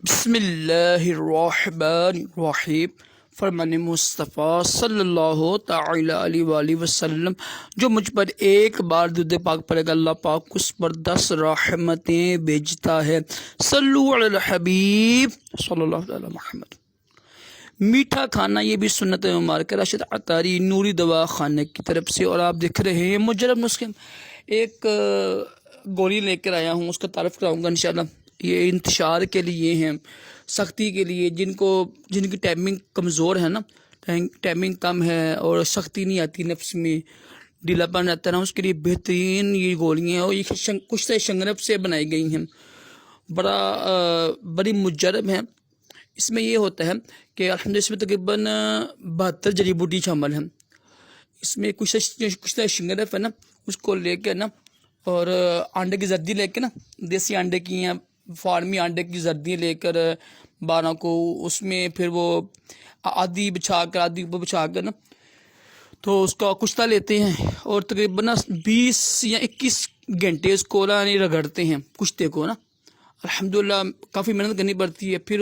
بسم اللہ الرحمن الرحیم فرمان مصطفیٰ صلی اللہ تعالی علیہ وآلہ وسلم جو مجھ پر ایک بار درود پاک پڑھے گا اللہ پاک اس پر 10 رحمتیں بھیجتا ہے۔ صلو علی الحبیب صلی اللہ علیہ محمد۔ میٹھا کھانا یہ بھی سنت مبارکہ راشد عطاری نوری دوا خانے کی طرف سے، اور آپ دیکھ رہے ہیں مجرب نسخے ایک گولی لے کر آیا ہوں، اس کا تعارف کراؤں گا انشاءاللہ۔ یہ انتشار کے لیے ہیں، سختی کے لیے، جن کی ٹائمنگ کمزور ہے نا، ٹائمنگ کم ہے اور سختی نہیں آتی، نفس میں ڈھیلا پن رہتا ہے نا، اس کے لیے بہترین یہ گولیاں ہیں، اور یہ کشتہ شنگرف سے بنائی گئی ہیں، بڑی مجرب ہیں۔ اس میں یہ ہوتا ہے کہ الحمدللہ اس میں تقریباً 72 جڑی بوٹی شامل ہیں۔ اس میں کشتہ شنگرف ہے نا، اس کو لے کے نا، اور انڈے کی زردی لے کے نا، دیسی انڈے کی یا فارمی انڈے کی زردی لے کر 12 کو، اس میں پھر وہ آدھی بچھا کر نا، تو اس کا کشتہ لیتے ہیں، اور تقریباً 20 یا 21 گھنٹے اس کو رگڑتے ہیں کشتے کو نا۔ الحمدللہ کافی محنت کرنی پڑتی ہے، پھر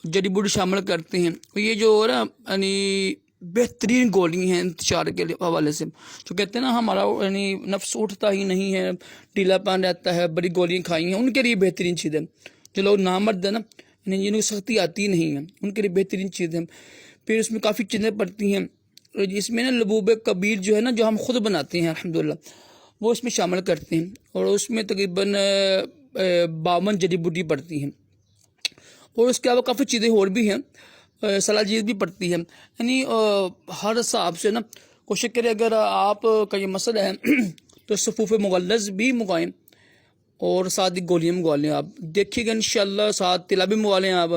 جڑی بوٹی شامل کرتے ہیں۔ یہ جو نا یعنی بہترین گولی ہیں انتشار کے حوالے سے، جو کہتے ہیں نا ہمارا یعنی نفس اٹھتا ہی نہیں ہے، ڈھیلا پان رہتا ہے، بڑی گولیاں کھائی ہیں، ان کے لیے بہترین چیز ہے۔ جو لوگ نامرد ہیں نا، یعنی جن کو سختی آتی نہیں ہے، ان کے لیے بہترین چیز ہے۔ پھر اس میں کافی چیزیں پڑتی ہیں، اس میں نا لبوب کبیر جو ہے نا، جو ہم خود بناتے ہیں الحمدللہ، وہ اس میں شامل کرتے ہیں، اور اس میں تقریباً 52 جڑی بوٹی پڑتی ہیں، اور اس کے علاوہ کافی چیزیں اور بھی ہیں، سلاجید بھی پڑتی ہے۔ یعنی ہر حساب سے نا کوشش کریں، اگر آپ کا یہ مسئلہ ہے تو صفوف مغلظ بھی منگوائیں، اور ساتھ ہی گولیاں منگوا لیں۔ آپ دیکھیے گا انشاءاللہ، ساتھ تلا بھی منگوا لیں آپ۔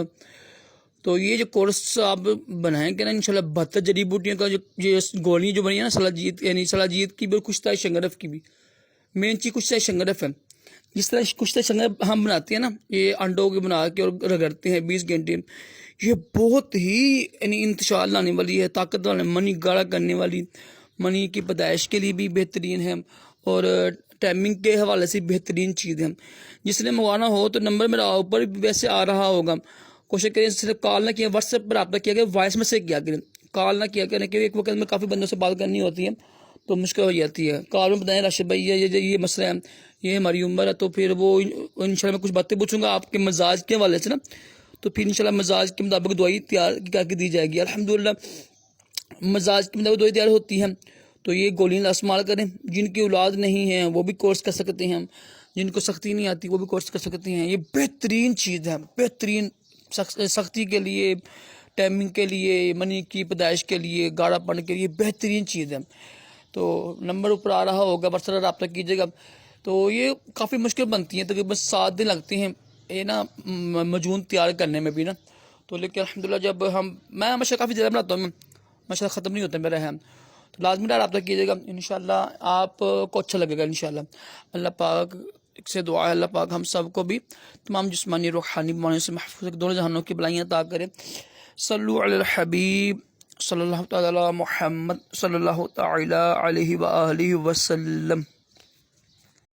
تو یہ جو کورس آپ بنائیں گے نا انشاءاللہ، 72 جڑی بوٹیوں کا یہ گولیاں جو بنی ہے نا، سلاجید یعنی سلاجید کی بھی، کشتہ شنگرف کی بھی، مین چیز کشتہ شنگرف ہے۔ جس طرح کشتہ شنگرف ہم بناتے ہیں نا، یہ انڈوں کے بنا کے اور رگڑتے ہیں 20 گھنٹے، یہ بہت ہی یعنی انتشار لانے والی ہے، طاقت والی، منی گاڑھا کرنے والی، منی کی پیدائش کے لیے بھی بہترین ہے، اور ٹائمنگ کے حوالے سے بہترین چیز ہے۔ جس نے منگوانا ہو تو نمبر میرا اوپر ویسے آ رہا ہوگا، کوشش کریں صرف کال نہ کیا، واٹس ایپ پر رابطہ کیا کریں، وائس میسیج کیا کریں، کال نہ کیا کریں، کیونکہ ایک وقت میں کافی بندوں سے بات کرنی ہوتی ہے تو مشکل ہو جاتی ہے۔ کال میں بتائیں راشد بھائی یہ مسئلہ ہے، یہ ہماری عمر ہے، تو پھر وہ انشاءاللہ میں کچھ باتیں پوچھوں گا آپ کے مزاج کے حوالے سے نا، تو پھر انشاءاللہ مزاج کے مطابق دوائی تیار کر کے دی جائے گی۔ الحمدللہ مزاج کے مطابق دوائی تیار ہوتی ہے، تو یہ گولیاں استعمال کریں۔ جن کی اولاد نہیں ہے وہ بھی کورس کر سکتے ہیں، جن کو سختی نہیں آتی وہ بھی کورس کر سکتے ہیں۔ یہ بہترین چیز ہے، بہترین، سختی کے لیے، ٹائمنگ کے لیے، منی کی پیدائش کے لیے، گاڑھا پن کے لیے بہترین چیز ہے۔ تو نمبر اوپر آ رہا ہوگا، برسر رابطہ کیجیے گا۔ تو یہ کافی مشکل بنتی ہیں، تقریباً 7 دن لگتے ہیں یہ نا مجون تیار کرنے میں بھی نا، تو لیکن الحمدللہ جب میں ہمیشہ کافی زیادہ بناتا ہوں، ماشاء ختم نہیں ہوتا میرا ہے، تو لازمی رابطہ کیجیے گا، انشاءاللہ آپ کو اچھا لگے گا انشاءاللہ۔ اللہ پاک سے دعا ہے، اللہ پاک ہم سب کو بھی تمام جسمانی روحانی بیماریوں سے محفوظ، دونوں جہانوں کی بلائیاں عطا کرے۔ صلو علی الحبیب صلی اللہ تعالی محمد صلی اللہ تعالی علیہ وآلہ وسلم۔